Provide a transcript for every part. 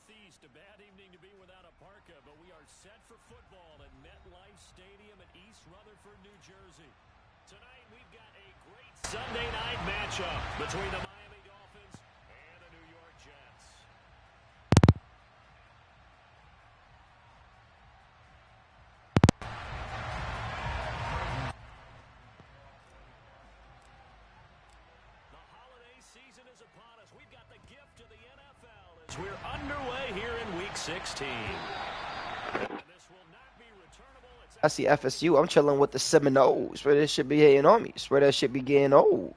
Northeast, a bad evening to be without a parka, but we are set for football at MetLife Stadium in East Rutherford, New Jersey. Tonight, we've got a great Sunday night matchup between the Miami Dolphins and the New York Jets. The holiday season is upon us. We've got the gift of the NFL as we're underway here in Week 16. This will not be returnable. I see FSU. I'm chilling with the Seminoles. Where this should be hating on me. Where that should be getting old.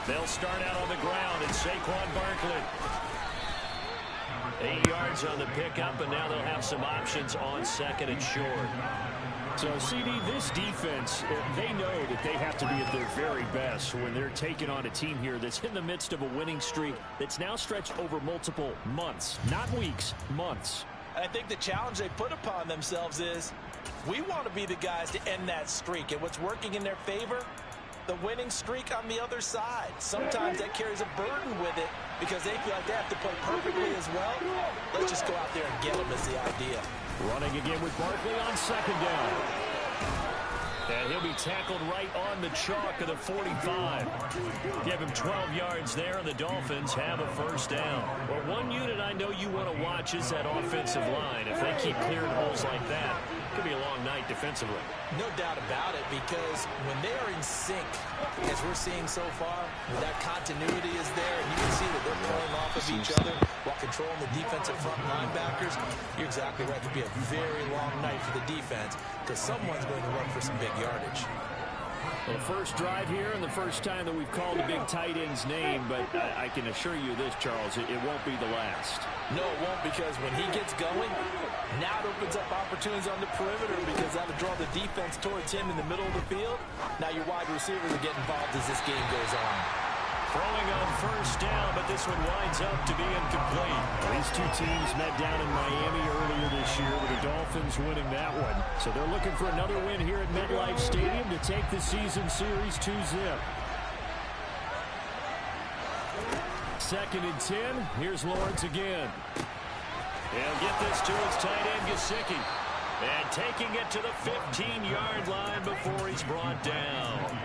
They'll start out on the ground, and Saquon Barkley. 8 yards on the pickup, and now they'll have some options on second and short. So, CD, this defense, they know that they have to be at their very best when they're taking on a team here that's in the midst of a winning streak that's now stretched over multiple months, not weeks, months. I think the challenge they put upon themselves is we want to be the guys to end that streak. And what's working in their favor? The winning streak on the other side. Sometimes that carries a burden with it because they feel like they have to play perfectly as well. Let's just go out there and get them is the idea. Running again with Barkley on second down. And he'll be tackled right on the chalk of the 45. Give him 12 yards there, and the Dolphins have a first down. Well, one unit I know you want to watch is that offensive line. If they keep clearing holes like that, it could be a long night defensively. No doubt about it, because when they are in sync, as we're seeing so far, that continuity is there, and you can see that they're playing off of each other while controlling the defensive front linebackers. You're exactly right. It could be a very long night for the defense because someone's going to run for some big yardage. Well, the first drive here and the first time that we've called a big tight end's name, but I can assure you this, Charles, it won't be the last. No, it won't, because when he gets going, now it opens up opportunities on the perimeter because that'll draw the defense towards him in the middle of the field. Now your wide receivers will get involved as this game goes on. Throwing on first down, but this one winds up to be incomplete. These two teams met down in Miami earlier this year with the Dolphins winning that one. So they're looking for another win here at MetLife Stadium to take the season series 2-zip. Second and 10. Here's Lawrence again. He'll get this to his tight end, Gesicki. And taking it to the 15-yard line before he's brought down.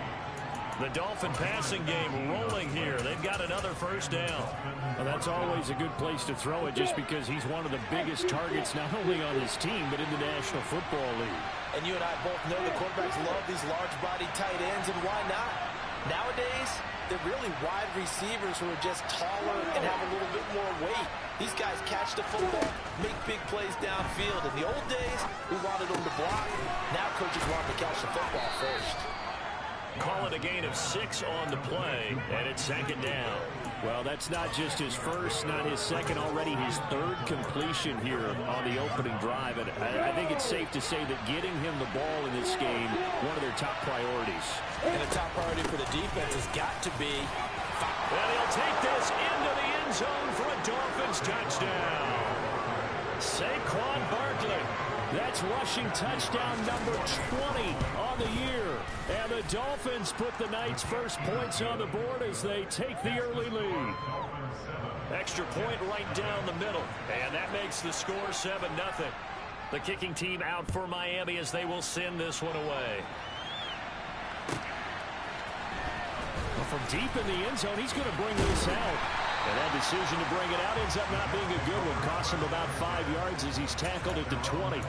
The Dolphin passing game rolling here. They've got another first down. Well, that's always a good place to throw it just because he's one of the biggest targets not only on his team but in the National Football League. And you and I both know the quarterbacks love these large-bodied tight ends, and why not? Nowadays, they're really wide receivers who are just taller and have a little bit more weight. These guys catch the football, make big plays downfield. In the old days, we wanted them to block. Now coaches want them to catch the football first. Call it a gain of 6 on the play, and it's second down. Well, that's not just his first, not his second, already his third completion here on the opening drive. And I think it's safe to say that getting him the ball in this game, one of their top priorities. And the top priority for the defense has got to be... And he'll take this into the end zone for a Dolphins touchdown. Saquon Barkley. That's rushing touchdown number 20 on the year. And the Dolphins put the Knights' first points on the board as they take the early lead. Extra point right down the middle. And that makes the score 7-0. The kicking team out for Miami as they will send this one away. Well, from deep in the end zone, he's going to bring this out. And that decision to bring it out ends up not being a good one. Costs him about 5 yards as he's tackled at the 20.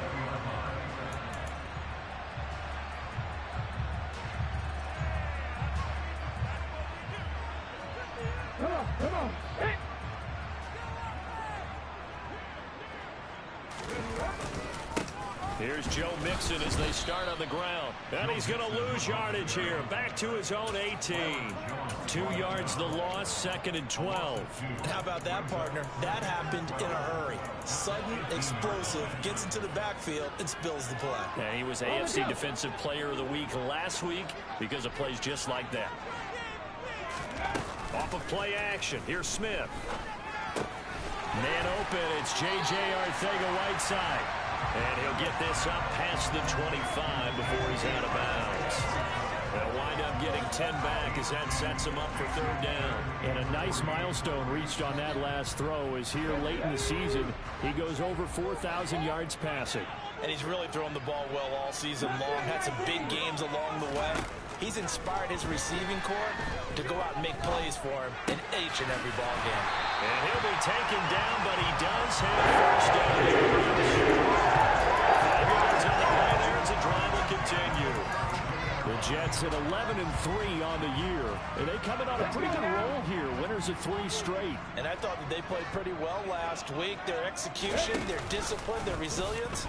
Come on. Hey. Here's Joe Mixon as they start on the ground. And he's going to lose yardage here. Back to his own 18. 2 yards the loss, second and 12. How about that, partner? That happened in a hurry. Sudden, explosive, gets into the backfield, and spills the play. And he was AFC Defensive Player of the Week last week because of plays just like that. Off of play action, here's Smith. Man open, it's J.J. Arcega-Whiteside. And he'll get this up past the 25 before he's out of bounds. They'll wind up getting 10 back as that sets him up for third down. And a nice milestone reached on that last throw is here late in the season. He goes over 4,000 yards passing. And he's really thrown the ball well all season long. Had some big games along the way. He's inspired his receiving corps to go out and make plays for him in each and every ball game. And he'll be taken down, but he does have first down. 5 yards on the play there as the drive will continue. The Jets at 11-3 on the year. And they coming on a pretty good roll here. Winners of 3 straight. And I thought that they played pretty well last week. Their execution, their discipline, their resilience,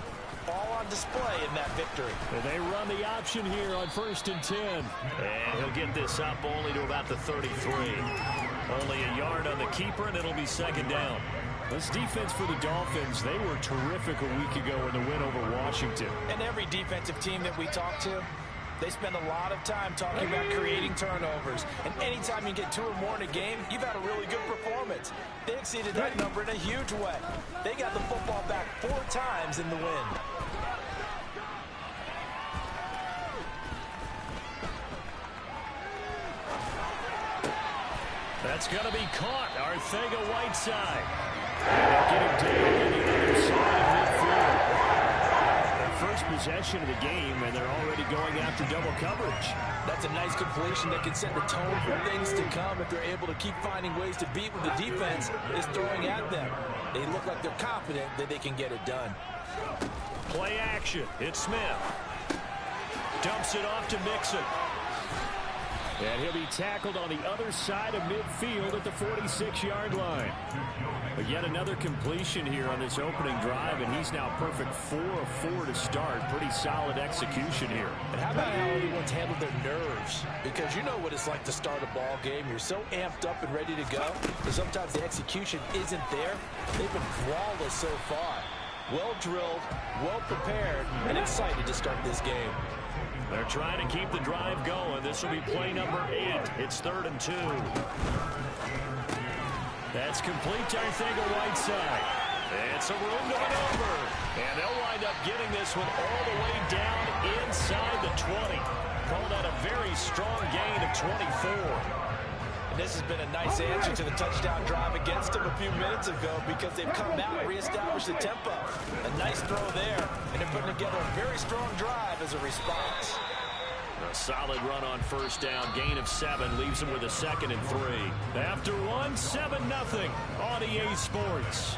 all on display in that victory. And they run the option here on 1st and 10. And he'll get this up only to about the 33. Only a yard on the keeper, and it'll be second down. This defense for the Dolphins, they were terrific a week ago in the win over Washington. And every defensive team that we talk to, they spend a lot of time talking about creating turnovers. And anytime you get 2 or more in a game, you've had a really good performance. They exceeded that number in a huge way. They got the football back 4 times in the win. That's going to be caught. Arcega-Whiteside. They'll get him down on the other side of midfield. Their first possession of the game, and they're already going after double coverage. That's a nice completion that can set the tone for things to come if they're able to keep finding ways to beat what the defense is throwing at them. They look like they're confident that they can get it done. Play action. It's Smith. Dumps it off to Mixon. And he'll be tackled on the other side of midfield at the 46-yard line. But yet another completion here on this opening drive, and he's now perfect 4 of 4 to start. Pretty solid execution here. And how about how everyone's handled their nerves? Because you know what it's like to start a ball game. You're so amped up and ready to go, but sometimes the execution isn't there. They've been flawless so far. Well drilled, well prepared, and excited to start this game. They're trying to keep the drive going. This will be play number 8. It's 3rd and 2. That's complete to Arcega-Whiteside. It's a room to maneuver. And they'll wind up getting this one all the way down inside the 20. Call that a very strong gain of 24. And this has been a nice answer to the touchdown drive against them a few minutes ago because they've come out and reestablished the tempo. A nice throw there, and they're putting together a very strong drive as a response. A solid run on first down. Gain of 7 leaves them with a 2nd and 3. After 1, 7-0 on EA Sports.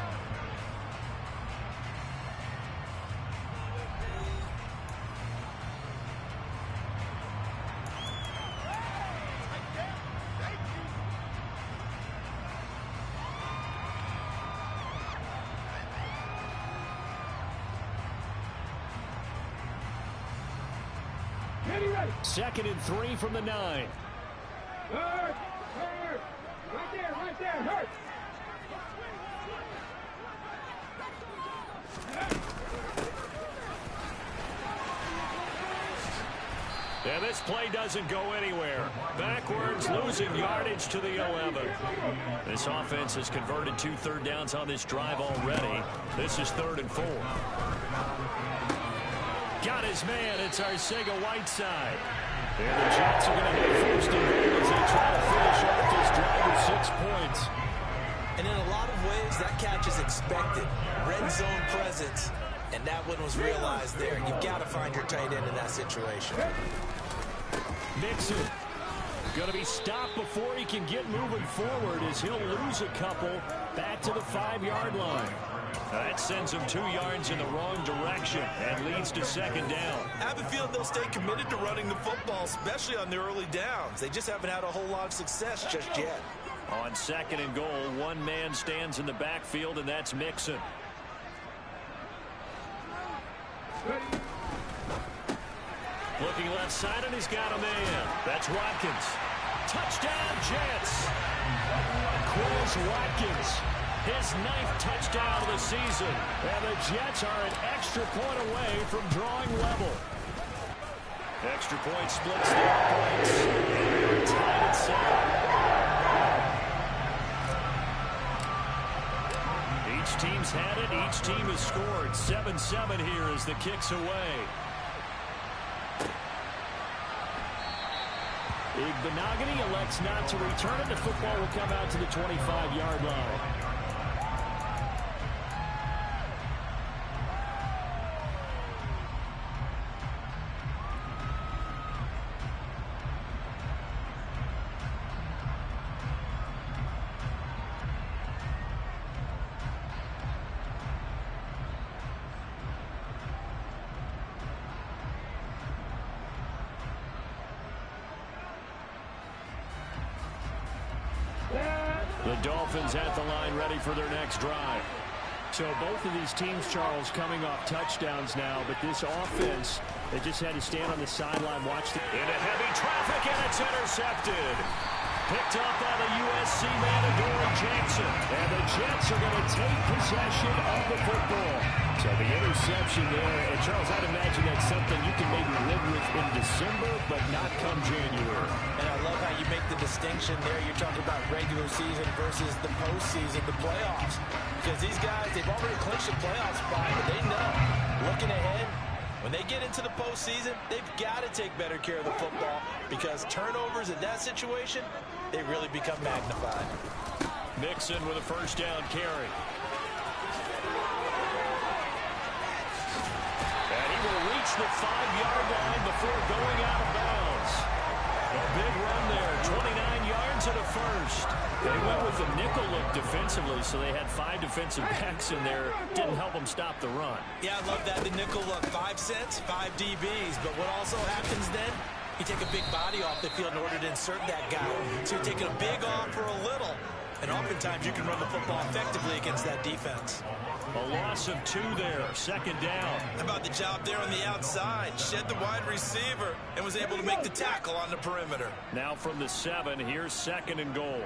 Second and 3 from the 9. Hurt! Right there, hurt! And this play doesn't go anywhere. Backwards, losing yardage to the 11. This offense has converted 2 third downs on this drive already. This is 3rd and 4. Got his man. It's Arcega-Whiteside. And the Jets are going to have 1st and goal as they try to finish off this drive with 6 points. And in a lot of ways, that catch is expected. Red zone presence. And that one was realized there. You've got to find your tight end in that situation. Mixon going to be stopped before he can get moving forward as he'll lose a couple back to the 5-yard line. That sends him 2 yards in the wrong direction and leads to 2nd down. I have a feeling they'll stay committed to running the football, especially on the early downs. They just haven't had a whole lot of success just yet. On 2nd and goal, 1 man stands in the backfield, and that's Mixon. Looking left side, and he's got a man. That's Watkins. Touchdown, Jets. Quez Watkins. His 9th touchdown of the season. And the Jets are an extra point away from drawing level. Extra point splits the points. And they're tied at 7. team's had it. Each team has scored. 7-7 here as the kick's away. Igbenogany elects not to return it. The football will come out to the 25-yard line. The Dolphins at the line ready for their next drive. So both of these teams, Charles, coming off touchdowns now, but this offense, they just had to stand on the sideline, watch the... Into heavy traffic, and it's intercepted. Picked up by the USC man, Adoree Jackson. And the Jets are going to take possession of the football. So the interception there, and Charles, I'd imagine that's something you can maybe live with in December, but not come January. And I love how you make the distinction there. You're talking about regular season versus the postseason, the playoffs. Because these guys, they've already clinched a playoff spot, but they know, looking ahead, when they get into the postseason, they've got to take better care of the football because turnovers in that situation, they really become magnified. Mixon with a first down carry. And he will reach the 5-yard line before going out of bounds. A big run there, 29 yards and a first. They went with the nickel look defensively, so they had 5 defensive backs in there. Didn't help them stop the run. Yeah, I love that, the nickel look. 5 cents, 5 DBs. But what also happens then, you take a big body off the field in order to insert that guy. So you're taking a big off for a little. And oftentimes you can run the football effectively against that defense. A loss of 2 there, second down. How about the job there on the outside? Shed the wide receiver and was able to make the tackle on the perimeter. Now from the 7, here's second and goal.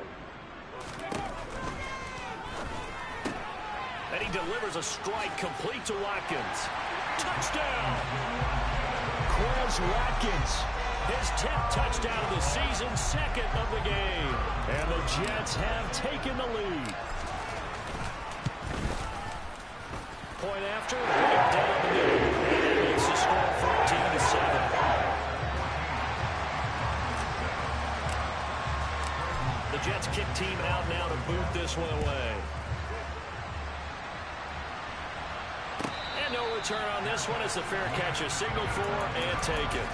And he delivers a strike complete to Watkins. Touchdown! Quez Watkins. His 10th touchdown of the season, second of the game. And the Jets have taken the lead. Point after, right down the middle. And it makes the score 14-7. The Jets kick team out now to boot this one away. And no return on this one as the fair catch is signaled for and taken.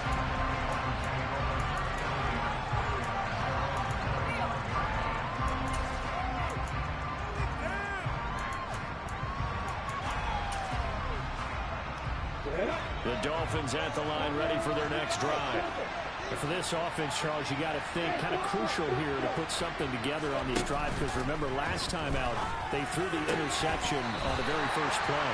The Dolphins at the line ready for their next drive. And for this offense, Charles, you got to think kind of crucial here to put something together on this drive because remember last time out they threw the interception on the very first play.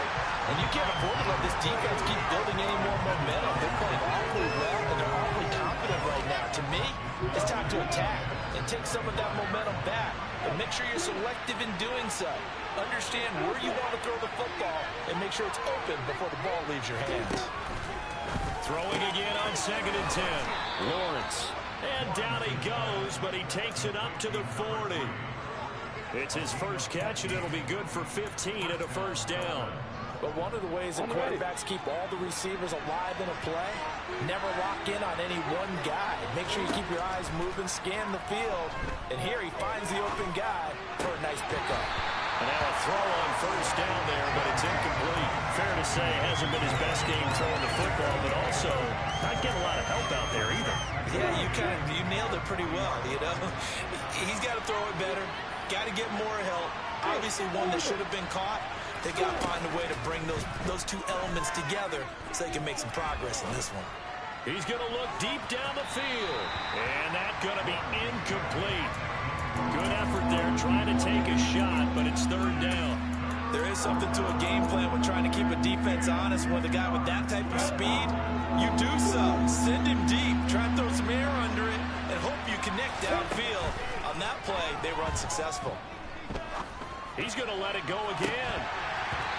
And you can't afford to let this defense keep building any more momentum. They're playing awfully well and they're awfully confident right now. To me, it's time to attack and take some of that momentum back. But make sure you're selective in doing so. Understand where you want to throw the football and make sure it's open before the ball leaves your hands. Throwing again on 2nd and 10. Lawrence. And down he goes, but he takes it up to the 40. It's his first catch, and it'll be good for 15 and a first down. But one of the ways that quarterbacks keep all the receivers alive in a play, never lock in on any one guy. Make sure you keep your eyes moving, scan the field. And here he finds the open guy for a nice pickup. And now a throw on first down there, but it's incomplete. Fair to say, hasn't been his best game throwing the football, but also not getting a lot of help out there either. Yeah, you nailed it pretty well, you know. He's got to throw it better, got to get more help. Obviously one that should have been caught. They got to find a way to bring those two elements together so they can make some progress in this one. He's going to look deep down the field, and that's going to be incomplete. Good effort there, trying to take a shot, but it's third down. There is something to a game plan when trying to keep a defense honest. With a guy with that type of speed, you do so. Send him deep, try and throw some air under it, and hope you connect downfield. On that play, they were unsuccessful. He's going to let it go again.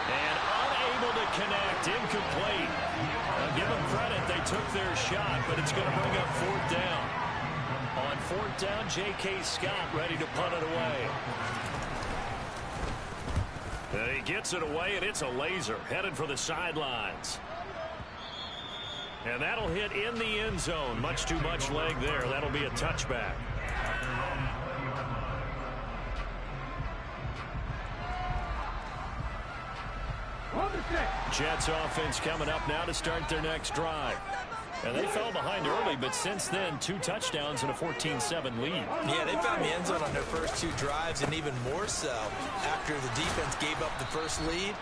And unable to connect, incomplete. Now give them credit, they took their shot, but it's going to bring up fourth down. On fourth down, J.K. Scott ready to punt it away. And he gets it away, and it's a laser headed for the sidelines. And that'll hit in the end zone. Much too much leg there. That'll be a touchback. Jets offense coming up now to start their next drive. And they fell behind early, but since then, 2 touchdowns and a 14-7 lead. Yeah, they found the end zone on their first 2 drives, and even more so after the defense gave up the first lead.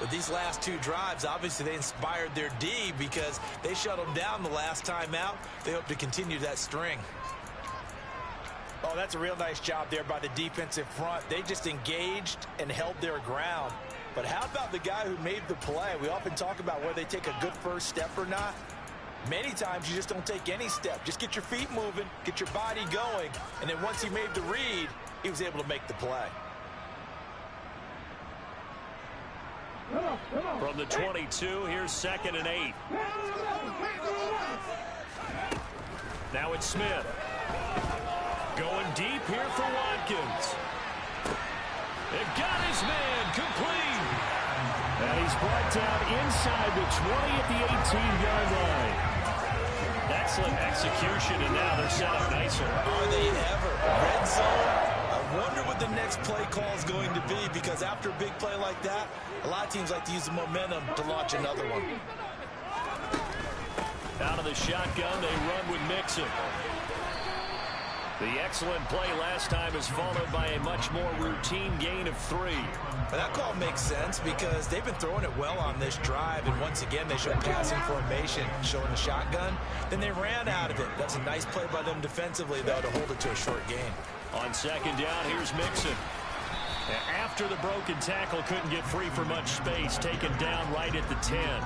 But these last 2 drives, obviously they inspired their D because they shut them down the last time out. They hope to continue that string. Oh, that's a real nice job there by the defensive front. They just engaged and held their ground. But how about the guy who made the play? We often talk about whether they take a good first step or not. Many times you just don't take any step. Just get your feet moving, get your body going, and then once he made the read, he was able to make the play. From the 22, here's 2nd and 8. Now it's Smith. Going deep here for Watkins. It got his man complete. And he's brought down inside the 20 at the 18-yard line. Excellent execution, and now they're set up nicer. Are they ever? Red zone. I wonder what the next play call is going to be, because after a big play like that, a lot of teams like to use the momentum to launch another one. Out of the shotgun, they run with Mixon. The excellent play last time is followed by a much more routine gain of 3. But that call makes sense because they've been throwing it well on this drive, and once again they showed passing formation, showing the shotgun. Then they ran out of it. That's a nice play by them defensively, though, to hold it to a short gain. On 2nd down, here's Mixon. After the broken tackle, couldn't get free for much space, taken down right at the 10.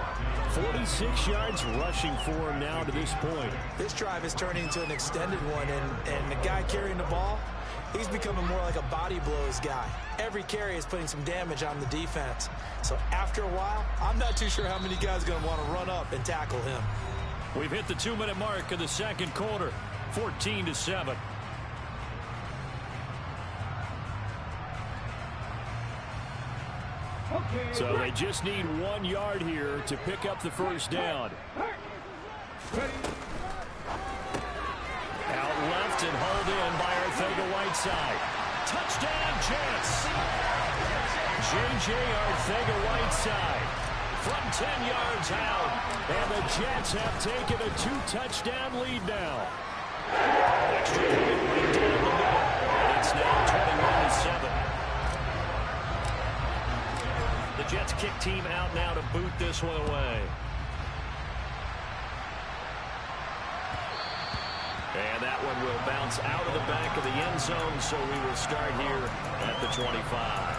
46 yards rushing for him now to this point. This drive is turning into an extended one, and the guy carrying the ball, he's becoming more like a body blows guy. Every carry is putting some damage on the defense. So after a while, I'm not too sure how many guys are going to want to run up and tackle him. We've hit the 2-minute mark of the second quarter, 14-7. So they just need 1 yard here to pick up the first down. Out left and hauled in by Arcega-Whiteside. Touchdown, Jets! J.J. Arcega-Whiteside from 10 yards out. And the Jets have taken a 2-touchdown lead now. Extra point right down the middle. And it's now 21-7. The Jets kick team out now to boot this one away. And that one will bounce out of the back of the end zone, so we will start here at the 25.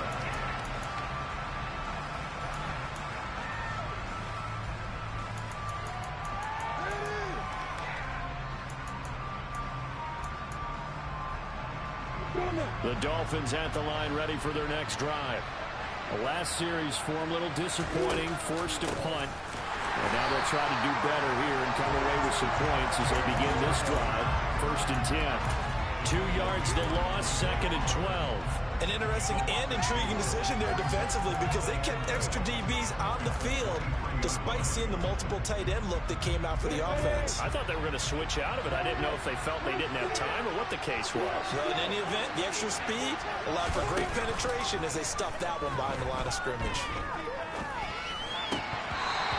The Dolphins at the line ready for their next drive. The last series for them a little disappointing, forced a punt. And now they'll try to do better here and come away with some points as they begin this drive. 1st and 10. 2 yards the loss, 2nd and 12. An interesting and intriguing decision there defensively because they kept extra DBs on the field despite seeing the multiple tight end look that came out for the offense. I thought they were going to switch out of it. I didn't know if they felt they didn't have time or what the case was. Well, in any event, the extra speed allowed for great penetration as they stuffed that one behind the line of scrimmage.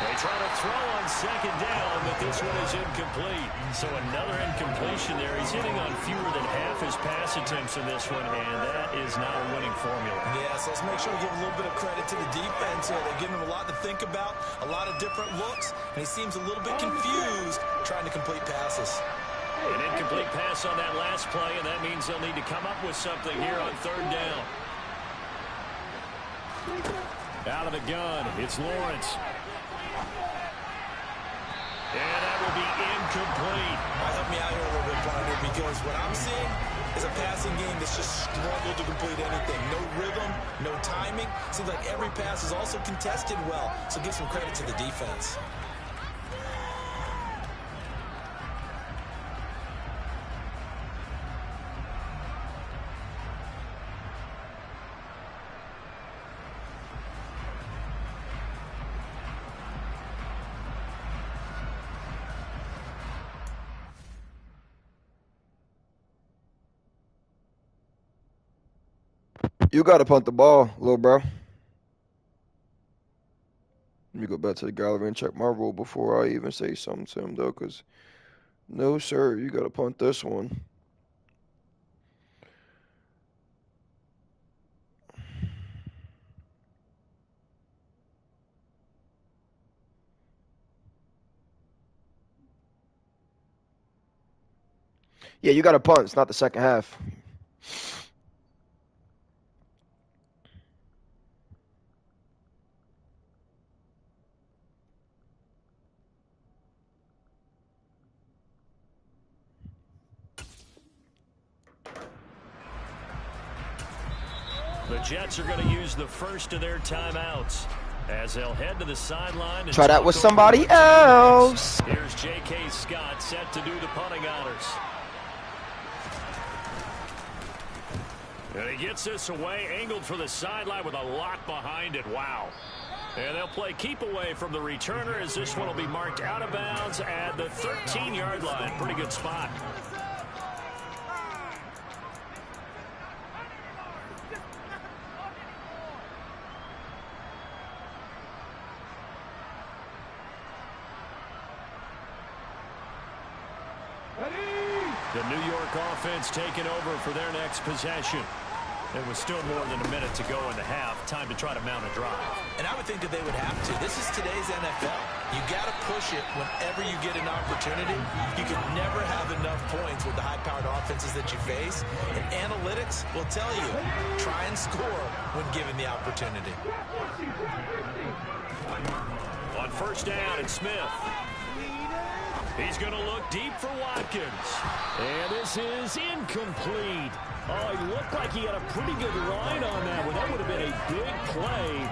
They try to throw on 2nd down, but this one is incomplete. So another incompletion there. He's hitting on fewer than half his pass attempts in this one, and that is not a winning formula. Yes, let's make sure we give a little bit of credit to the defense here. They're giving him a lot to think about, a lot of different looks, and he seems a little bit confused trying to complete passes. An incomplete pass on that last play, and that means they'll need to come up with something here on 3rd down. Out of the gun, it's Lawrence. And that will be incomplete. Help me out here a little bit, partner, because what I'm seeing is a passing game that's just struggled to complete anything. No rhythm, no timing. Seems like every pass is also contested well, so give some credit to the defense. You got to punt the ball, little bro. Let me go back to the gallery and check my rule before I even say something to him, though, because no, sir, you got to punt this one. Yeah, you got to punt. It's not the second half. The Jets are going to use the first of their timeouts as they'll head to the sideline. Try that with somebody else. Here's J.K. Scott set to do the punting honors. And he gets this away, angled for the sideline with a lock behind it. Wow. And they'll play keep away from the returner as this one will be marked out of bounds at the 13-yard line. Pretty good spot. The New York offense taking over for their next possession. It was still more than a minute to go in the half. Time to try to mount a drive. And I would think that they would have to. This is today's NFL. You got to push it whenever you get an opportunity. You can never have enough points with the high-powered offenses that you face. And analytics will tell you, try and score when given the opportunity. On first down, it's Smith. He's going to look deep for Watkins. And this is incomplete. Oh, he looked like he had a pretty good line on that one. That would have been a big play,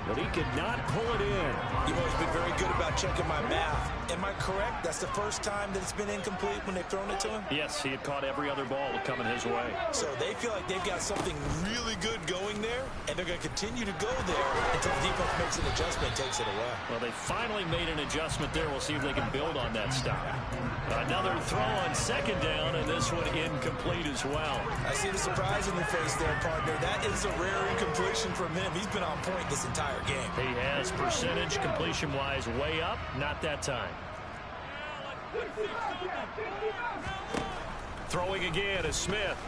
but he could not pull it in. You've always been very good about checking my math. Am I correct? That's the first time that it's been incomplete when they've thrown it to him? Yes, he had caught every other ball coming his way. So they feel like they've got something really good going there, and they're going to continue to go there until the defense makes an adjustment and takes it away. Well, they finally made an adjustment there. We'll see if they can build on that stop. Another throw on second down, and this one incomplete as well. I see the surprise in your face there, partner. That is a rare incompletion from him. He's been on point this entire game. He has percentage completion-wise way up. Not that time. Throwing again is Smith.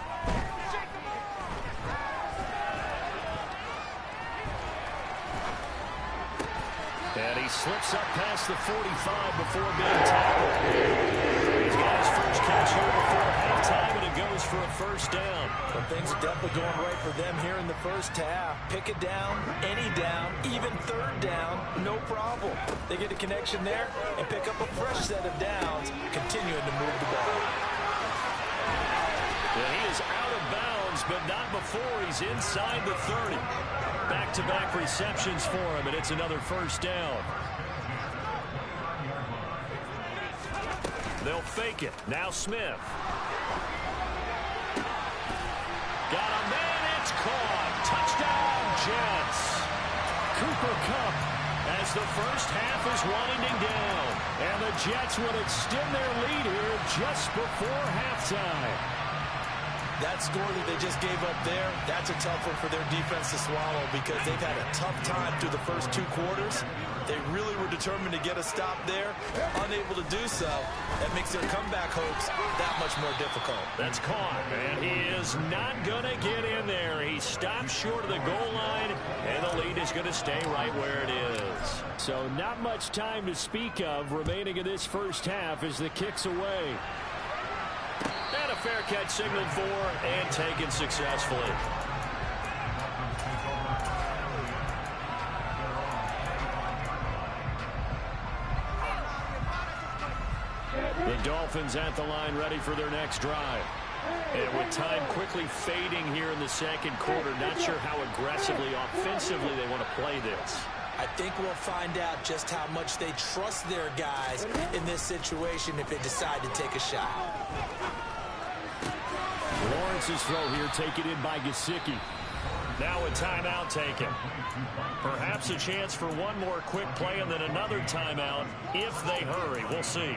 And he slips up past the 45 before being tackled. He's got his first catch here before halftime, and it goes for a first down. Well, things are definitely going right for them here in the first half. Pick it down, any down, even third down, no problem. They get a connection there and pick up a fresh set of downs, continuing to move the ball. And he is out of bounds, but not before he's inside the 30. Back-to-back receptions for him, and it's another first down. They'll fake it. Now Smith. Got a man, it's caught. Touchdown, Jets. Cooper Kupp as the first half is winding down. And the Jets would extend their lead here just before halftime. That score that they just gave up there, that's a tough one for their defense to swallow because they've had a tough time through the first two quarters. They really were determined to get a stop there, unable to do so. That makes their comeback hopes that much more difficult. That's caught, and he is not going to get in there. He stopped short of the goal line, and the lead is going to stay right where it is. So not much time to speak of remaining in this first half as the kick's away. And a fair catch signaled for and taken successfully. The Dolphins at the line ready for their next drive. And with time quickly fading here in the second quarter, not sure how aggressively, offensively they want to play this. I think we'll find out just how much they trust their guys in this situation if they decide to take a shot. Lawrence's throw here taken in by Gesicki. Now a timeout taken. Perhaps a chance for one more quick play and then another timeout if they hurry. We'll see.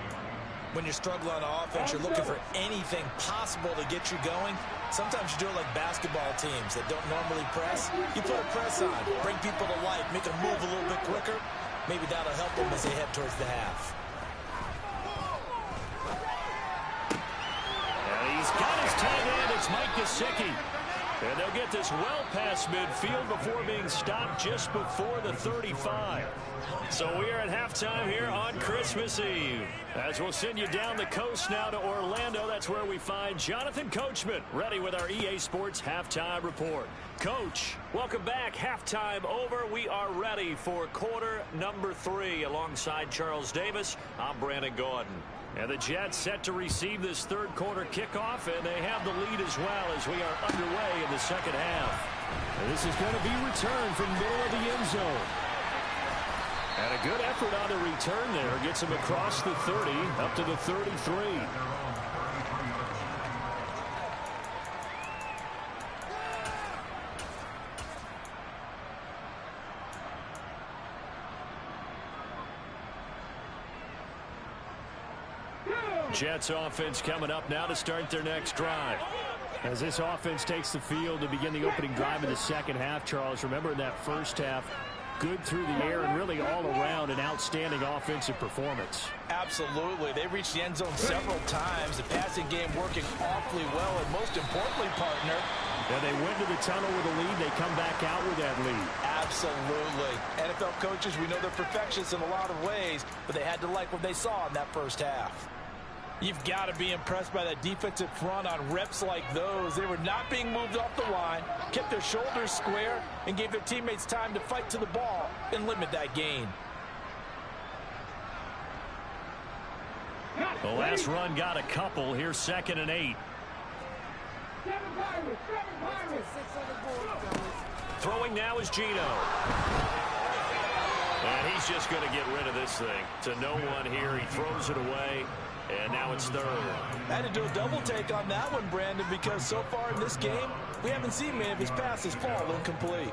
When you're struggling on offense, you're looking for anything possible to get you going. Sometimes you do it like basketball teams that don't normally press. You put a press on, bring people to life, make them move a little bit quicker. Maybe that'll help them as they head towards the half. And he's got his tight end. It's Mike Gesicki. And they'll get this well past midfield before being stopped just before the 35. So we are at halftime here on Christmas Eve. As we'll send you down the coast now to Orlando, that's where we find Jonathan Coachman ready with our EA Sports Halftime Report. Coach, welcome back. Halftime over. We are ready for quarter number 3 alongside Charles Davis. I'm Brandon Gordon. And the Jets set to receive this third quarter kickoff, and they have the lead as well as we are underway in the second half. And this is going to be returned from middle of the end zone. And a good effort on the return there. Gets him across the 30, up to the 33. Jets offense coming up now to start their next drive. As this offense takes the field to begin the opening drive in the second half, Charles, remember in that first half, good through the air and really all around an outstanding offensive performance. Absolutely. They reached the end zone several times. The passing game working awfully well, and most importantly, partner, yeah, they went to the tunnel with a lead. They come back out with that lead. Absolutely. NFL coaches, we know they're perfectionists in a lot of ways, but they had to like what they saw in that first half. You've got to be impressed by that defensive front on reps like those. They were not being moved off the line, kept their shoulders square, and gave their teammates time to fight to the ball and limit that gain. The last run got a couple. Here's 2nd and 8. Throwing now is Geno. And he's just going to get rid of this thing. To no one here. He throws it away. And now it's 3rd. I had to do a double take on that one, Brandon, because so far in this game, we haven't seen many of his passes fall incomplete.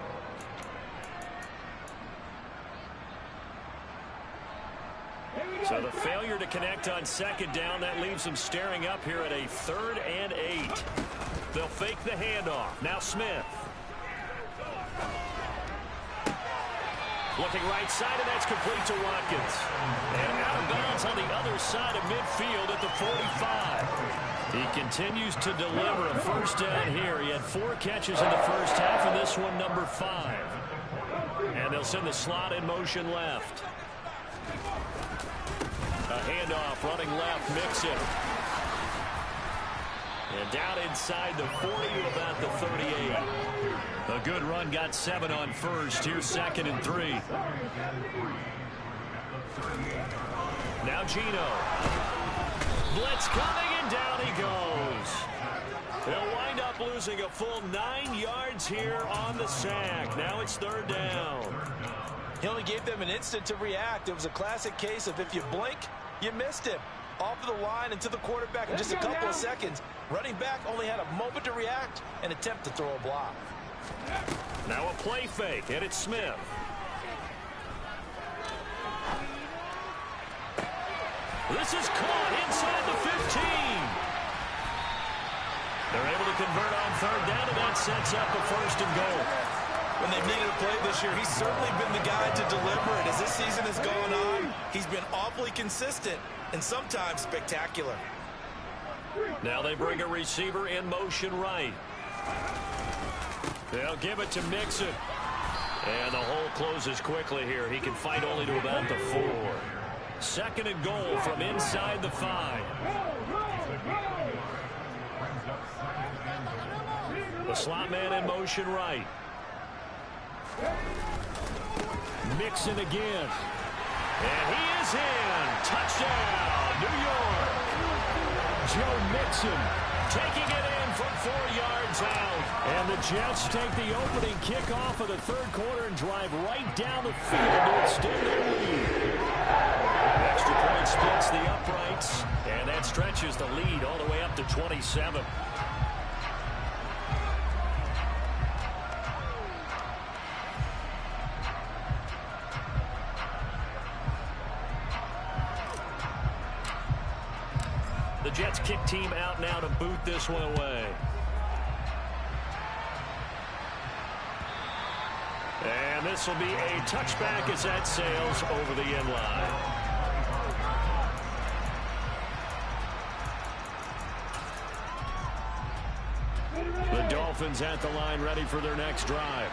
So the failure to connect on 2nd down, that leaves them staring up here at a 3rd and 8. They'll fake the handoff. Now Smith. Looking right side, and that's complete to Watkins. And out of bounds on the other side of midfield at the 45. He continues to deliver a first down here. He had 4 catches in the first half, and this one number 5. And they'll send the slot in motion left. A handoff running left, Mixon. And down inside the 40 to about the 38. A good run, got 7 on first. Here's 2nd and 3. Now Geno. Blitz coming, and down he goes. They'll wind up losing a full 9 yards here on the sack. Now it's 3rd down. He only gave them an instant to react. It was a classic case of if you blink, you missed him. Off of the line and to the quarterback in just a couple of seconds. Running back only had a moment to react and attempt to throw a block. Now a play fake, and it's Smith. This is caught inside the 15. They're able to convert on 3rd down, and that sets up a 1st and goal. When they've needed a play this year, he's certainly been the guy to deliver it. As this season has gone on, he's been awfully consistent and sometimes spectacular. Now they bring a receiver in motion right. They'll give it to Mixon. And the hole closes quickly here. He can fight only to about the 4. 2nd and goal from inside the 5. The slot man in motion right. Mixon again. And he is in. Touchdown, New York. Joe Mixon taking it in from 4 yards out. And the Jets take the opening kickoff of the 3rd quarter and drive right down the field to extend their lead. Extra point splits the uprights, and that stretches the lead all the way up to 27. Jets kick team out now to boot this one away. And this will be a touchback as that sails over the end line. The Dolphins at the line ready for their next drive.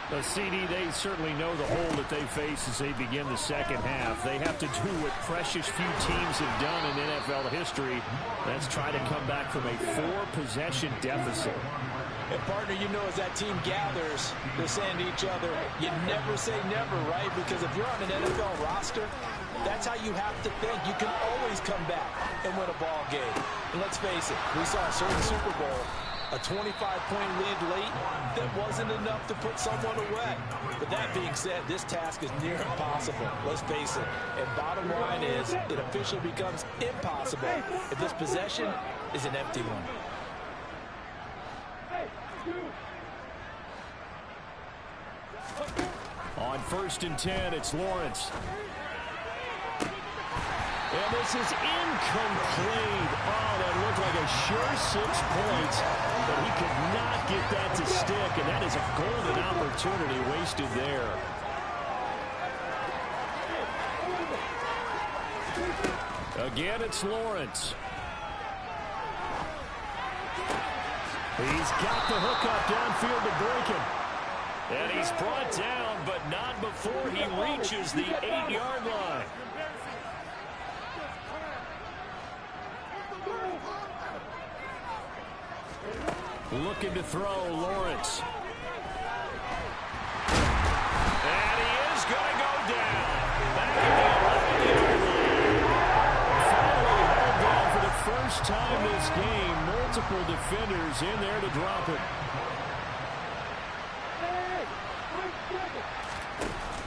The CD, they certainly know the hole that they face as they begin the second half. They have to do what precious few teams have done in NFL history. That's try to come back from a 4-possession deficit. And partner, you know, as that team gathers, they're saying to each other, you never say never, right? Because if you're on an NFL roster, that's how you have to think. You can always come back and win a ball game. And let's face it, we saw a certain Super Bowl, a 25-point lead late that wasn't enough to put someone away. But that being said, this task is near impossible. Let's face it. And bottom line is, it officially becomes impossible if this possession is an empty one. On 1st and 10, it's Lawrence. And this is incomplete. Oh, that looked like a sure 6 points, but he could not get that to stick, and that is a golden opportunity wasted there. Again, it's Lawrence. He's got the hook up downfield to break him. And he's brought down, but not before he reaches the 8-yard line. Looking to throw, Lawrence. And he is going to go down. Back at the 11-yard line. Finally held down for the first time this game. Multiple defenders in there to drop it.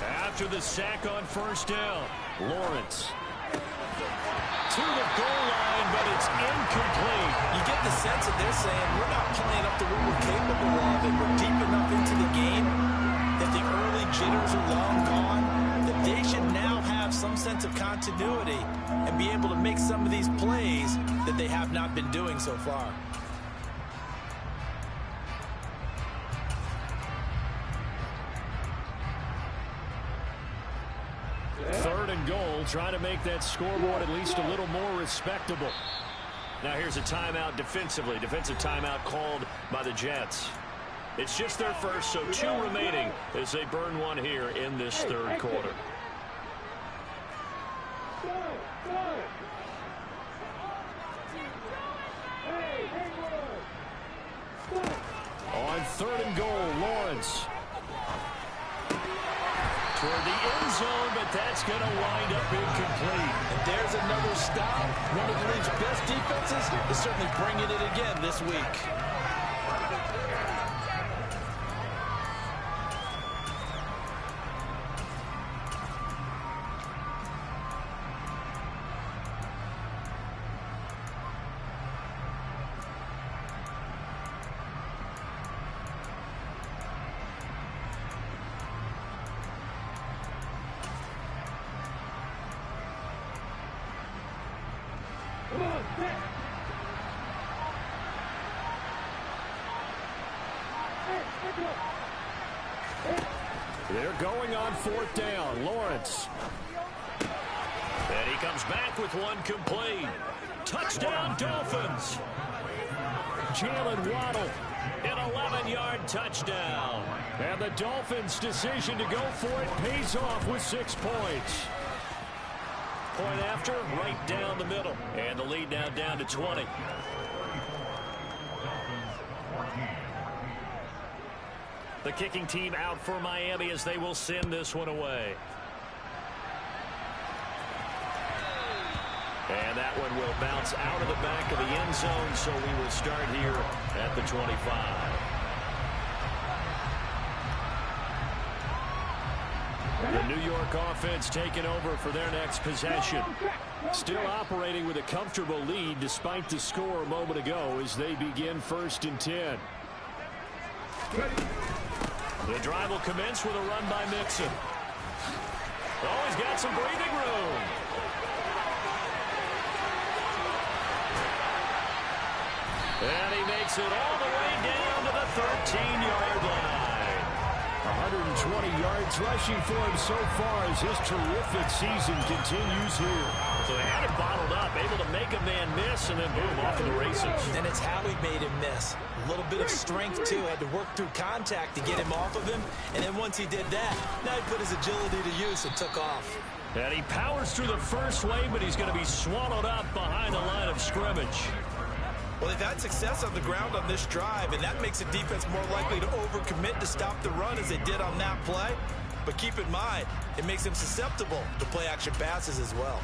After the sack on 1st down, Lawrence. To the goal line, but it's incomplete. You get the sense that they're saying, we're not playing up to what we're capable of, and we're deep enough into the game that the early jitters are long gone, that they should now have some sense of continuity and be able to make some of these plays that they have not been doing so far. Goal, trying to make that scoreboard at least a little more respectable. Now here's a timeout defensively. Defensive timeout called by the Jets. It's just their first, so 2 remaining as they burn one here in this 3rd quarter. On 3rd and goal, Lawrence. Toward the end zone, but that's going to wind up incomplete. And there's another stop. One of the league's best defenses is certainly bringing it again this week. They're going on 4th down. Lawrence. And he comes back with one complete. Touchdown, Dolphins. Jalen Waddle, an 11-yard touchdown. And the Dolphins' decision to go for it pays off with 6 points. Point after, right down the middle. And the lead now down to 20. The kicking team out for Miami as they will send this one away. And that one will bounce out of the back of the end zone, so we will start here at the 25. The New York offense taking over for their next possession. Still operating with a comfortable lead despite the score a moment ago as they begin 1st and 10. The drive will commence with a run by Mixon. Oh, he's got some breathing room. And he makes it all the way down to the 13-yard line. 120 yards rushing for him so far as his terrific season continues here. So they had it bottled up, able to make a man miss, and then boom, off to the races. And it's how he made him miss. A little bit of strength, too. Had to work through contact to get him off of him. And then once he did that, now he put his agility to use and took off. And he powers through the first wave, but he's going to be swallowed up behind the line of scrimmage. Well, they've had success on the ground on this drive, and that makes the defense more likely to overcommit to stop the run as they did on that play. But keep in mind, it makes them susceptible to play-action passes as well.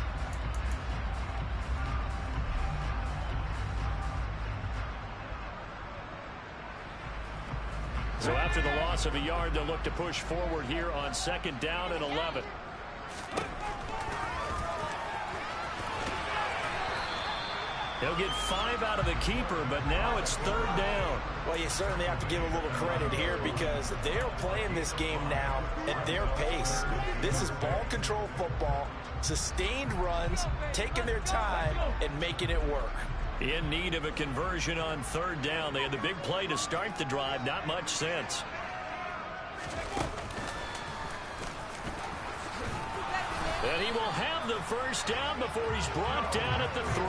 So after the loss of a yard, they'll look to push forward here on 2nd down and 11. He'll get 5 out of the keeper, but now it's 3rd down. Well, you certainly have to give a little credit here because they're playing this game now at their pace. This is ball control football, sustained runs, taking their time, and making it work. In need of a conversion on 3rd down. They had the big play to start the drive. Not much sense. And he will have the 1st down before he's brought down at the 3.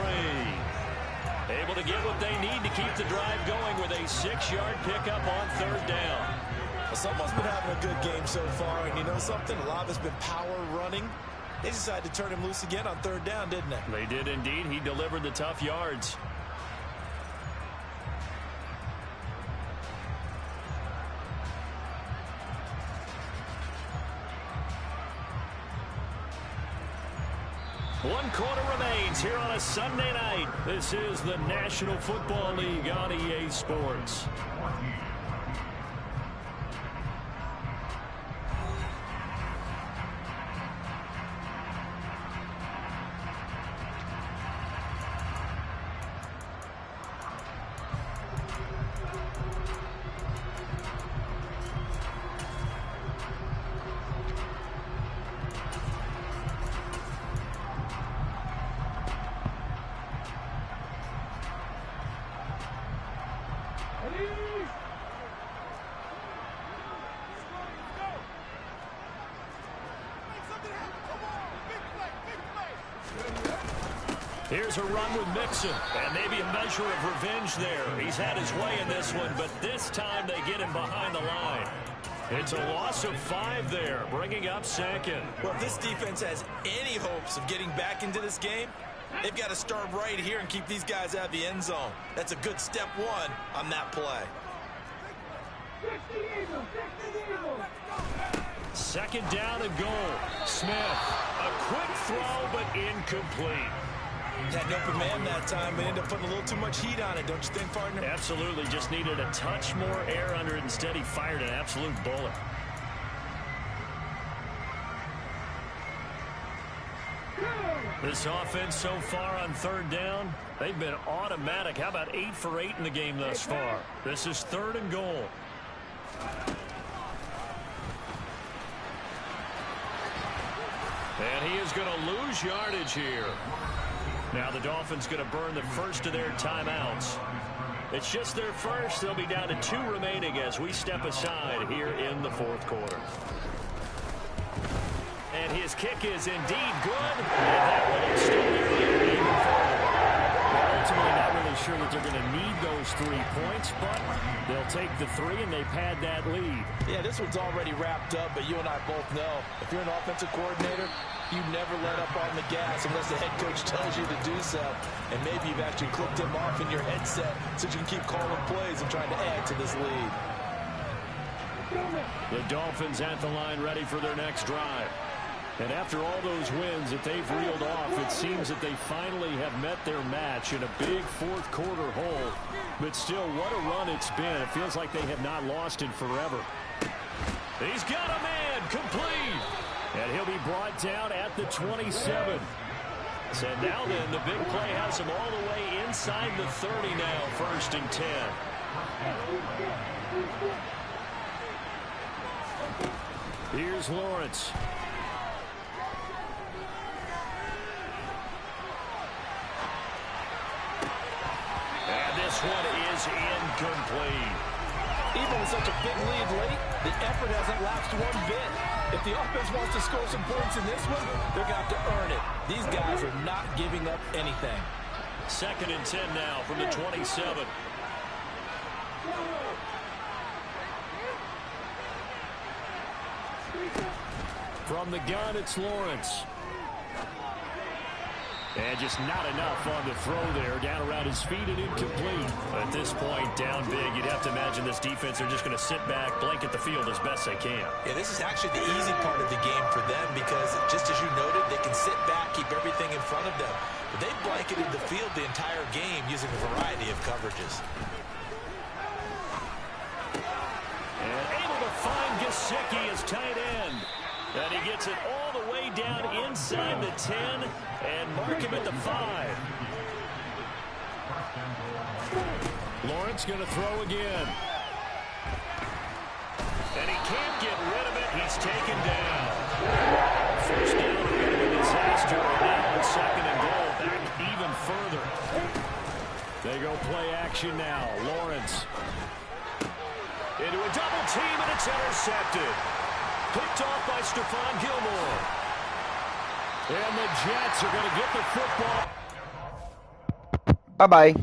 Able to get what they need to keep the drive going with a 6-yard pickup on 3rd down. Well, someone's been having a good game so far, and you know something? A lot of it's been power running. They decided to turn him loose again on 3rd down, didn't they? They did indeed. He delivered the tough yards. One quarter remains here on a Sunday night. This is the National Football League on EA Sports. Here's a run with Mixon, and maybe a measure of revenge there. He's had his way in this one, but this time they get him behind the line. It's a loss of 5 there, bringing up 2nd. Well, if this defense has any hopes of getting back into this game, they've got to start right here and keep these guys out of the end zone. That's a good step 1 on that play. 2nd down and goal. Smith, a quick throw, but incomplete. Had an open man that time, but ended up putting a little too much heat on it, don't you think, partner? Absolutely, just needed a touch more air under it. Instead, he fired an absolute bullet. This offense so far on 3rd down, they've been automatic. How about 8 for 8 in the game thus far? This is 3rd and goal. And he is going to lose yardage here. Now the Dolphins going to burn the first of their timeouts. It's just their first. They'll be down to 2 remaining as we step aside here in the 4th quarter. And his kick is indeed good. And that one is still there, even forward. Well, ultimately, not really sure that they're going to need those 3 points, but they'll take the 3 and they pad that lead. Yeah, this one's already wrapped up, but you and I both know if you're an offensive coordinator, you never let up on the gas unless the head coach tells you to do so. And maybe you've actually clicked him off in your headset so you can keep calling plays and trying to add to this lead. The Dolphins at the line ready for their next drive. And after all those wins that they've reeled off, it seems that they finally have met their match in a big 4th quarter hole. But still, what a run it's been. It feels like they have not lost in forever. He's got a man complete. And he'll be brought down at the 27. So now then, the big play has him all the way inside the 30 now, 1st and 10. Here's Lawrence. And this one is incomplete. Even with such a big lead late, the effort hasn't lapsed one bit. If the offense wants to score some points in this one, they're going to have to earn it. These guys are not giving up anything. 2nd and 10 now from the 27. From the gun, it's Lawrence. And just not enough on the throw there. Down around his feet and incomplete. At this point, down big, you'd have to imagine this defense are just going to sit back, blanket the field as best they can. Yeah, this is actually the easy part of the game for them because, just as you noted, they can sit back, keep everything in front of them. But they've blanketed the field the entire game using a variety of coverages. And able to find Gesicki as tight end. And he gets it all the way down inside the 10 and mark him at the 5. Lawrence going to throw again. And he can't get rid of it. He's taken down. First down, a bit of a disaster. And now it's 2nd and goal. Back even further. They go play action now. Lawrence. Into a double team, and it's intercepted. Picked off by Stephon Gilmore. And the Jets are going to get the football. Bye-bye.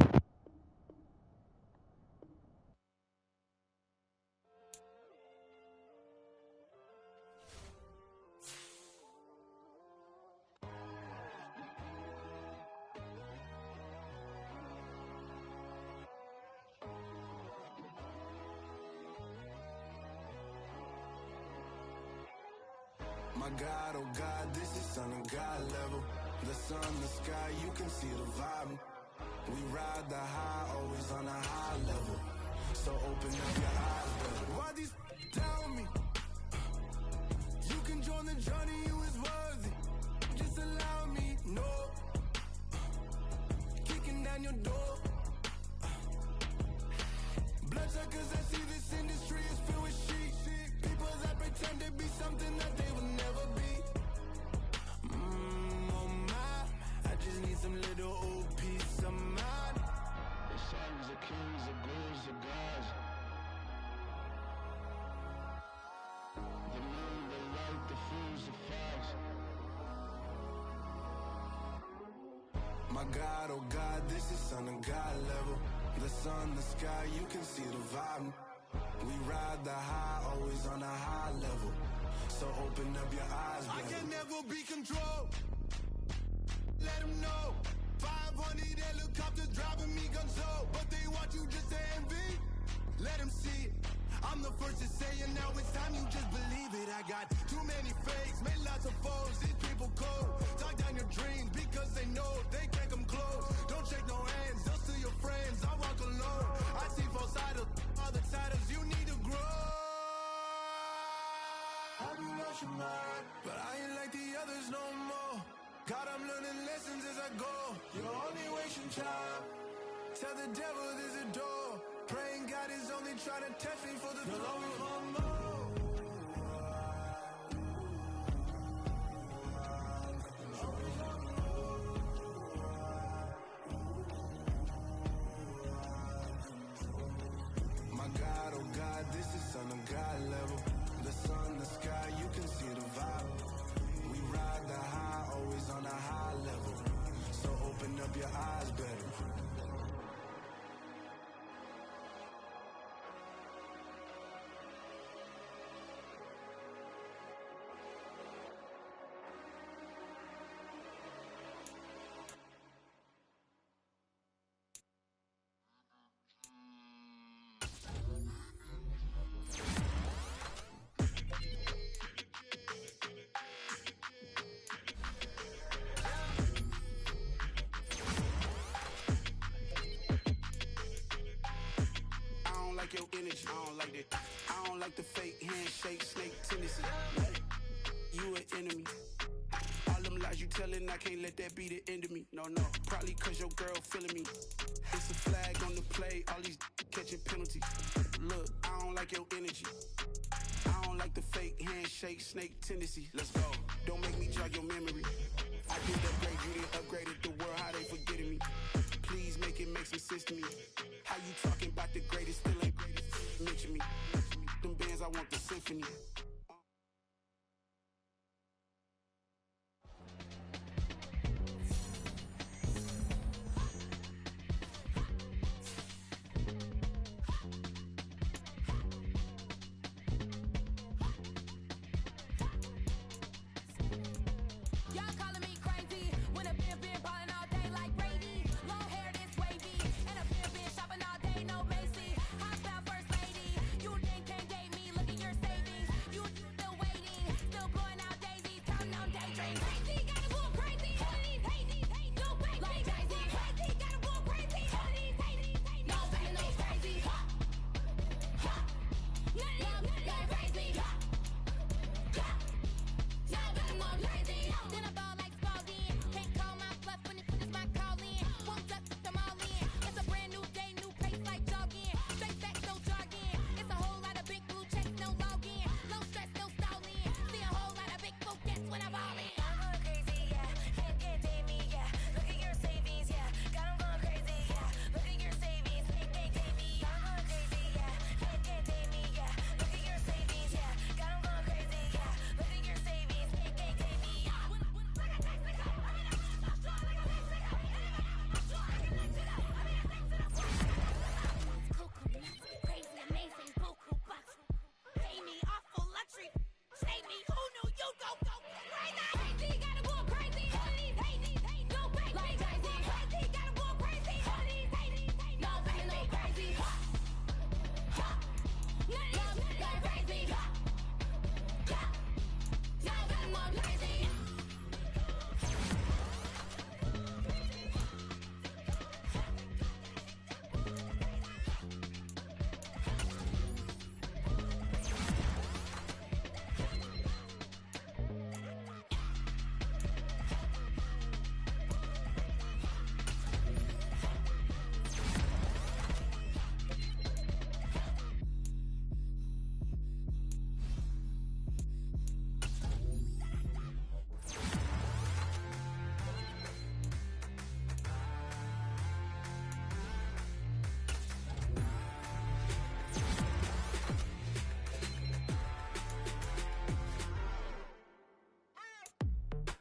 My God, oh God, this is Son of God level. The sun, the sky, you can see the vibe. We ride the high, always on a high level. So open up your eyes, brother. Why these tell me? You can join the journey, you is worthy. Just allow me, no. Kicking down your door. Bloodsuckers, I see this industry is filled with shit. People that pretend to be something that they will never be. Oh my, I just need some little old peace of mind. The songs of kings, the gods, the gods. The moon, the light, the fools, the facts. My God, oh God, this is Son of God level. The sun, the sky, you can see the vibe. We ride the high, always on a high level. So open up your eyes, brother. I can never be controlled. Let them know. 500 helicopters driving me gunso. But they want you just to envy. Let them see it. I'm the first to say it, now it's time you just believe it. I got too many fakes, made lots of foes. These people cold. Talk down your dreams because they know they can't come close. Don't shake no hands, they'll steal your friends. I walk alone. I see both sides of other titles. You need to grow. Have you lost your mind? But I ain't like the others no more. God, I'm learning lessons as I go. You're only wasting time. Tell the devil there's a door. Praying God is only trying to test me for the flow. My God, oh God, this is Son of God level. The sun, the sky, you can see the vibe. We ride the high, always on a high level. So open up your eyes better. Your energy, I don't like that. I don't like the fake handshake, snake tendency. You an enemy. All them lies you telling, I can't let that be the end of me. No, probably cause your girl feeling me. It's a flag on the play, all these catching penalties. Look, I don't like your energy. I don't like the fake handshake, snake tendency. Let's go. Don't make me jog your memory. I did upgrade, you didn't upgrade it. The world, how they forgetting me. Please make it make some sense to me. How you talking symphony.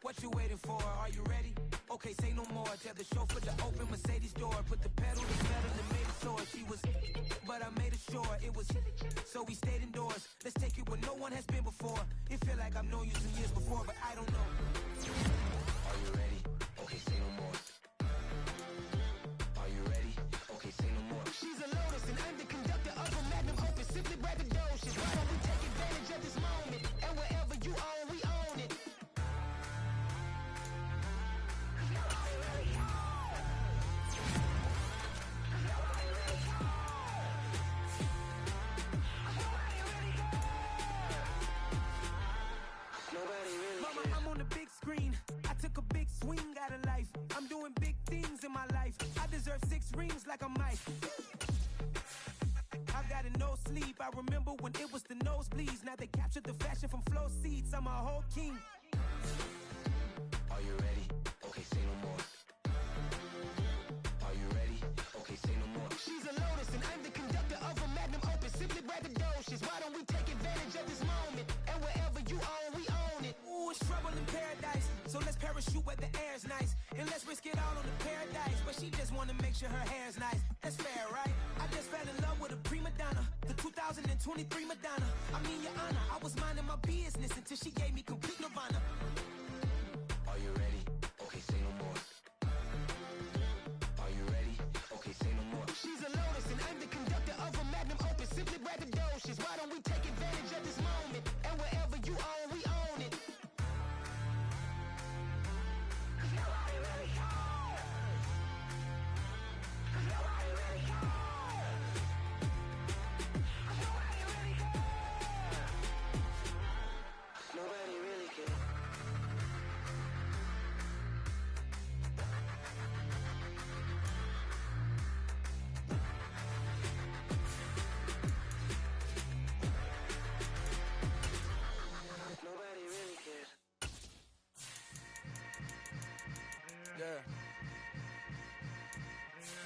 What you waiting for? Are you ready? Okay, say no more. Tell the chauffeur to open Mercedes door. Put the pedal to metal and made it soar. She was, but I made it sure it was. So we stayed indoors. Let's take it where no one has been before. It feel like I've known you some years before, but I don't know. Are you ready? Okay, say no more. Are you ready? Okay, say no more. She's a Lotus and I'm the conductor of a Magnum Opus. Simply braggadocious. Why don't we take advantage of this moment? And wherever you own, we own it. I'm on the big screen. I took a big swing out of life. I'm doing big things in my life. I deserve 6 rings like a Mike. I've got no sleep. I remember when it was the nosebleeds. Now they captured the fashion from flow seats. I'm a whole king. Are you ready? Okay, say no more. Are you ready? Okay, say no more. She's a Lotus and I'm the conductor of a Magnum Opus. Simply braggadocious. Why don't we take advantage of this moment? And wherever you own, we own it. Ooh, it's trouble in paradise. So let's parachute where the air's nice. And let's risk it all on the paradise. But she just wanna make sure her hair's nice. That's fair, right? I just fell in love with a prima donna. The 2023 Madonna. I mean, your honor, I was minding my business until she gave me complete nirvana. Are you ready? Okay, say no more. Are you ready? Okay, say no more. She's a Lotus and I'm the conductor of a Magnum Opus. Simply braggadocious. Why don't we take advantage of this moment? And wherever you own, we own it. Nobody really cares. Nobody really cares. Nobody really cares. Nobody really cares. Nobody really cares. Yeah.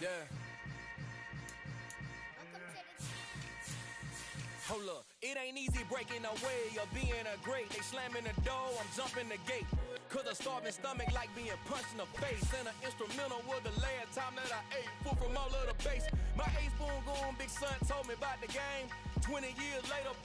Yeah. Hold up. It ain't easy breaking away or being a great. They slamming the door, I'm jumping the gate. Cause a starving stomach like being punched in the face. And an instrumental was the last time that I ate food from all of the base. My ace spoon goon, big son told me about the game. 20 years later,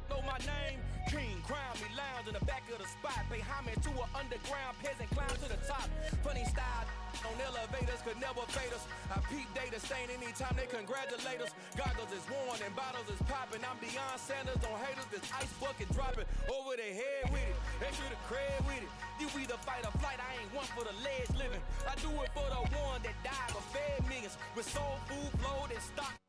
know my name. King, crown me, lounge in the back of the spot. Pay homage to an underground peasant, climb to the top. Funny style on elevators could never fade us. I peep data stain anytime they congratulate us. Goggles is worn and bottles is popping. I'm Deion Sanders on haters, this ice bucket dropping over their head with it. Extra the cred with it. You either fight or flight, I ain't one for the ledge living. I do it for the one that died but fed millions with soul food, flowed and stock.